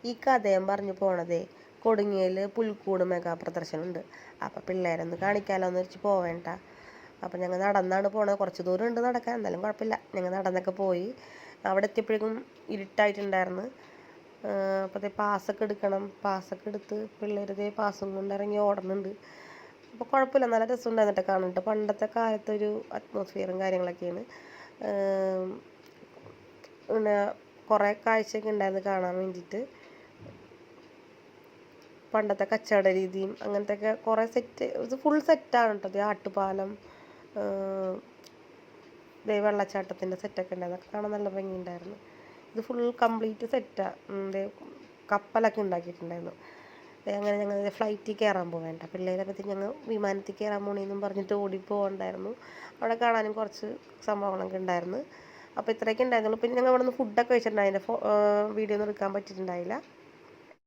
ഈ കഥയും പറഞ്ഞു പോണതേ കൊടുങ്ങയിൽ പുൽക്കൂട് മെഗാ പ്രദർശനമുണ്ട്. അപ്പോൾ പിള്ളേരൊന്ന് കാണിക്കാമല്ലോ എന്ന് വെച്ച് പോവേണ്ട. അപ്പോൾ ഞങ്ങൾ നടന്നാണ് പോണത്. കുറച്ച് ദൂരം ഉണ്ട് നടക്കാൻ, എന്നാലും കുഴപ്പമില്ല. ഞങ്ങൾ നടന്നൊക്കെ പോയി. അവിടെ എത്തിയപ്പോഴേക്കും ഇരുട്ടായിട്ടുണ്ടായിരുന്നു. അപ്പോൾ അതേ പാസ്സൊക്കെ എടുക്കണം. പാസ്സൊക്കെ എടുത്ത് പിള്ളേർ ഇതേ പാസ്സും കൊണ്ട് ഇറങ്ങി ഓടുന്നുണ്ട്. അപ്പോൾ കുഴപ്പമില്ല, നല്ല രസമുണ്ടായിരുന്നിട്ട് കാണുന്നുണ്ട്. പണ്ടത്തെ കാലത്തൊരു അറ്റ്മോസ്ഫിയറും കാര്യങ്ങളൊക്കെയാണ്. പിന്നെ കുറേ കാഴ്ചയൊക്കെ ഉണ്ടായിരുന്നു കാണാൻ വേണ്ടിയിട്ട്. പണ്ടത്തെ കച്ചവട രീതിയും അങ്ങനത്തെയൊക്കെ കുറേ സെറ്റ്, ഇത് ഫുൾ സെറ്റാണ് കേട്ടോ. ഇത് ആട്ടുപാലം, വെള്ളച്ചാട്ടത്തിൻ്റെ സെറ്റൊക്കെ ഉണ്ടായിരുന്നു. അതൊക്കെ കാണാൻ നല്ല ഭംഗിയുണ്ടായിരുന്നു. ഇത് ഫുൾ കംപ്ലീറ്റ് സെറ്റാണ്. കപ്പലൊക്കെ ഉണ്ടാക്കിയിട്ടുണ്ടായിരുന്നു. അങ്ങനെ ഞങ്ങൾ ഫ്ലൈറ്റിൽ കയറാൻ പോവേണ്ട. പിള്ളേരെ പറ്റി ഞങ്ങൾ വിമാനത്തിൽ കയറാൻ പോകണമെന്നും പറഞ്ഞിട്ട് ഓടിപ്പോകണ്ടായിരുന്നു. അവിടെ കാണാനും കുറച്ച് സംഭവങ്ങളൊക്കെ ഉണ്ടായിരുന്നു. അപ്പോൾ ഇത്രയൊക്കെ ഉണ്ടായിരുന്നുള്ളൂ. പിന്നെ ഞങ്ങൾ അവിടെ നിന്ന് ഫുഡൊക്കെ കഴിച്ചിട്ടുണ്ടായിരുന്നു. വീഡിയോ ഒന്നും എടുക്കാൻ പറ്റിയിട്ടുണ്ടായില്ല.